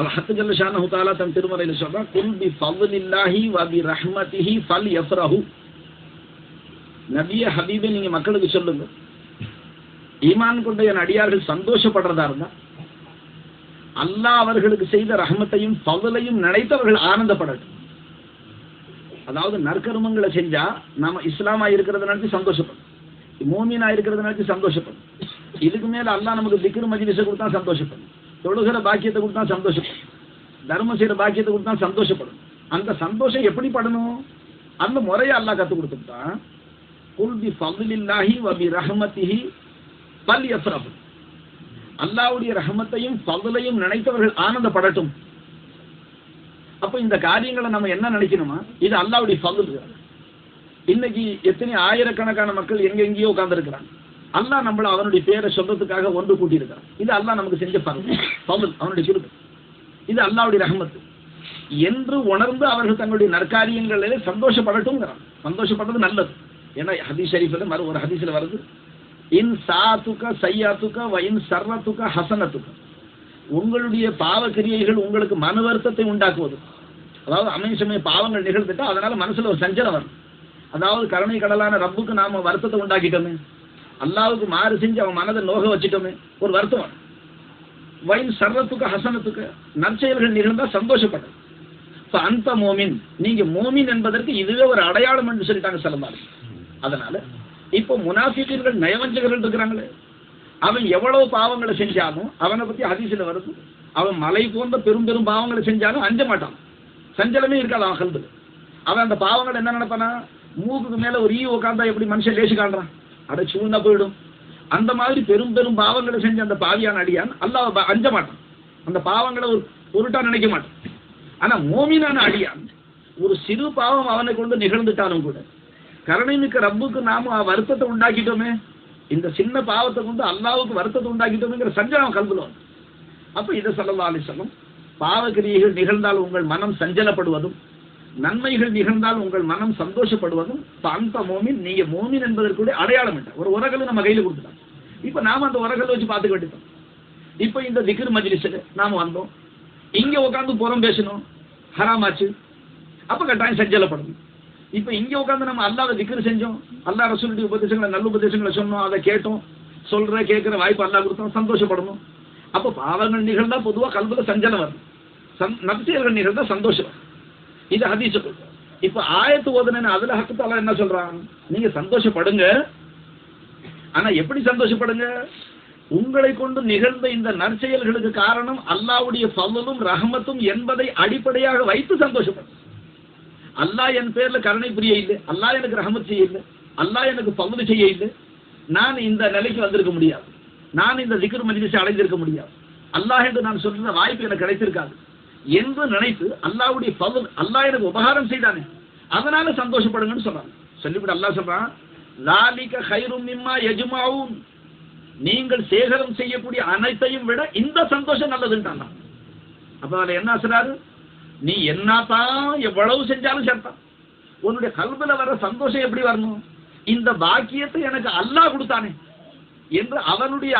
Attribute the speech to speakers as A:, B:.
A: அல்லாஹ் ஜல்ல ஷானஹு தஆலா தன் திருமறையில சொல்றான், குல் பி ஃபضலில்லாஹி வ பி ரஹ்மத்திஹி ஃபல்யஃப்ரஹு. நபியே ஹபீபே நீங்க மக்களுக்கு சொல்லுங்க, ஈமான் கொண்ட என் அடியார்கள் சந்தோஷப்படுறதா இருந்தா அல்லாஹ் அவர்களுக்கு செய்த ரஹ்மத்தையும் ஃபضலையும் நினைத்தவர்கள் ஆனந்தப்படட்டும். அதாவது நற்கர்மங்களை செஞ்சா நாம இஸ்லாமா இருக்கிறத நினைச்சு சந்தோஷப்படும், மூமினா இருக்கிறத நினைச்சு சந்தோஷப்படும். இதுக்கு மேல அல்லாஹ் நமக்கு திக்ர் மஜ்லிஸை கொடுத்தா சந்தோஷப்படும், தொழுகிற பாக்கியத்தை கொடுத்தா சந்தோஷப்படும், தர்மம் செய்யற பாக்கியத்தை கொடுத்தா சந்தோஷப்படும். அந்த சந்தோஷம் எப்படி படணும், அந்த முறையை அல்லாஹ் கற்றுக் கொடுத்துட்டான். குல் பி ஃபضலில்லாஹி வ பி ரஹ்மத்திஹி ஃபல்யஃப்ரஹு. அல்லாஹ்வுடைய ரஹமத்தையும் ஃபضலையும் நினைத்தவர்கள் ஆனந்தப்படட்டும். அப்ப இந்த காரியங்களை நம்ம என்ன நினைக்கணுமா, இது அல்லாஹ்வுடைய ஃபضல். இன்னைக்கு எத்தனை ஆயிரக்கணக்கான மக்கள் எங்கெங்கேயோ உட்கார்ந்து இருக்கிறாங்க. அல்லாஹ் நம்மள அவனுடைய பேரை சொல்றதுக்காக ஒன்று கூட்டி இருக்கிறான். இது அல்லாஹ் நமக்கு செஞ்ச ஃபضல், அவனுடைய கிருபை. இது அல்லாஹ்வுடைய ரஹமத் என்று உணர்ந்து அவர்கள் தங்களுடைய நற்காரியங்களிலே சந்தோஷப்படட்டும்ங்கிறான். சந்தோஷப்படுறது நல்லது. ஏன்னா ஹதீஸ் ஷரீஃப்ல ஒரு ஹதீஸ்ல வருது, இன் சாத்துக சையாத்துக வ இன் சர்ரத்துக ஹசனத்துக. உங்களுடைய பாவ கிரியைகள் உங்களுக்கு மன வருத்தத்தை உண்டாக்குவது. அதாவது அமைச்சமே பாவங்கள் நிகழ்ந்துட்டா அதனால மனசுல ஒரு சஞ்சலம் வரும். அதாவது கருணை கடலான ரப்புக்கு நாம வருத்தத்தை உண்டாக்கிட்டோமே, அல்லாவுக்கு மாறு செஞ்சு அவன் மனதை நோக வச்சுட்டோமே, ஒரு வருத்தம் வரும். வைன் சர்ரத்துக்கு ஹசனத்துக்கு நற்செயல்கள் நிகழ்ந்தா சந்தோஷப்படும். அந்த மோமின், நீங்க மோமின் என்பதற்கு இதுவே ஒரு அடையாளம் என்று சொல்லிட்டாங்க ஸல்லல்லாஹு அலைஹி வஸல்லம். அதனால இப்போ முனாஃபிகீன்கள் நயவஞ்சகர்கள் இருக்கிறாங்களே, அவன் எவ்வளவு பாவங்களை செஞ்சாலும் அவனை பத்தி ஹதீஸ்ல வருது, அவன் மலை போன்ற பெரும் பெரும் பாவங்களை செஞ்சாலும் அஞ்ச மாட்டான், சஞ்சலமே இருக்காது அவன் கல்வில. அவன் அந்த பாவங்கள் என்ன நினைப்பானா, மூக்குக்கு மேல ஒரு ஈ உட்கார்ந்தா எப்படி மனுஷன் லேசு காண்றான், அட சூழ்ந்தா போயிடும். அந்த மாதிரி பெரும் பெரும் பாவங்களை செஞ்ச அந்த பாவியான அடியான் அல்லாஹ் அஞ்ச மாட்டான், அந்த பாவங்களை ஒரு பொருட்டா நினைக்க மாட்டான். ஆனா மோமினான அடியான் ஒரு சிறு பாவம் அவனை கொண்டு நிகழ்ந்துட்டாலும் கூட கருணை மிக்க ரப்புக்கு நாம வருத்தத்தை உண்டாக்கிட்டோமே, இந்த சின்ன பாவத்தை கொண்டு அல்லாவுக்கு வருத்தத்தை உண்டாக்கிட்டோமேங்கிற சஞ்சலம் கல்வில. அப்ப இதை ஸல்லல்லாஹு அலைஹி வஸல்லம், பாவக்கிரியைகள் நிகழ்ந்தால் உங்கள் மனம் சஞ்சலப்படுவதும் நன்மைகள் நிகழ்ந்தால் உங்கள் மனம் சந்தோஷப்படுவதும் அந்த மோமின், நீங்க மோமின் என்பதற்கு அடையாளம் இல்லை. ஒரு உரகல் நம்ம கையில கொடுத்துட்டாங்க. இப்ப நாம அந்த உரகல் வச்சு பார்த்துக்க வேண்டியது. இப்ப இந்த திக்ர் மஜ்லிஸ்ல நாம வந்தோம், இங்க உட்காந்து புறம் பேசணும், ஹராமாச்சு, அப்ப கட்டாயம் சஞ்சலப்படணும். இப்ப இங்க உட்காந்து நம்ம அல்லாஹ்வை திக்ர் செஞ்சோம், அல்லாஹ் ரசூலுடைய உபதேசங்களை நல்ல உபதேசங்களை சொன்னோம், அதை கேட்டோம், சொல்ற கேட்கிற வாய்ப்பு அல்லாஹ் கொடுத்தோம், சந்தோஷப்படணும். அப்ப பாவங்கள் நிகழ்ந்தா பொதுவா கல்வில சஞ்சலம் வரும், நற்செயல்கள் நிகழ்ந்தா சந்தோஷம் வரும். இது ஹதீஸ். இப்ப ஆயத்து ஓதுனேன்னு அதுல ஹக்கு தஆலா என்ன சொல்றான், நீங்க சந்தோஷப்படுங்க. ஆனா எப்படி சந்தோஷப்படுங்க, உங்களை கொண்டு நிகழ்ந்த இந்த நற்செயல்களுக்கு காரணம் அல்லாஹ்வுடைய ஃபضலும் ரஹமத்தும் என்பதை அடிப்படையாக வைத்து சந்தோஷப்படும். அல்லாஹ் என் பேர்ல கருணை புரிய இல்லை, அல்லாஹ் எனக்கு ரஹமத் செய்ய இல்லை, அல்லாஹ் எனக்கு ஃபضல் செய்ய இல்லை, நான் இந்த நிலைக்கு வந்திருக்க முடியாது, நான் இந்த திக்ர் மஜ்லிஸை அடைந்திருக்க முடியாது, அல்லாஹ் என்று நான் சொல்ற வாய்ப்பு எனக்கு கிடைத்திருக்காது என்று நினைத்து அல்லாஹ்வுடைய ஃபضல், அல்லாஹ் எனக்கு உபகாரம் செய்தானே அதனால சந்தோஷப்படுங்கன்னு சொல்றாங்க. சொல்லிவிட்டு அல்லாஹ் சொல்றான், லாலிக கைரும் மிம்மா யஜ்மாஊன், நீங்கள் சேகரம் செய்யக்கூடிய அனைத்தையும் விட இந்த சந்தோஷம் நல்லதுன்றாங்க. அப்ப அதுல என்ன சொல்றாரு, நீ என்னதான் எவ்வளவு செஞ்சாலும் சேர்த்தான், உன்னுடைய கல்வில வர சந்தோஷம் எப்படி வரணும், இந்த பாக்கியத்தை எனக்கு அல்லாஹ் கொடுத்தானே என்று அவனுடைய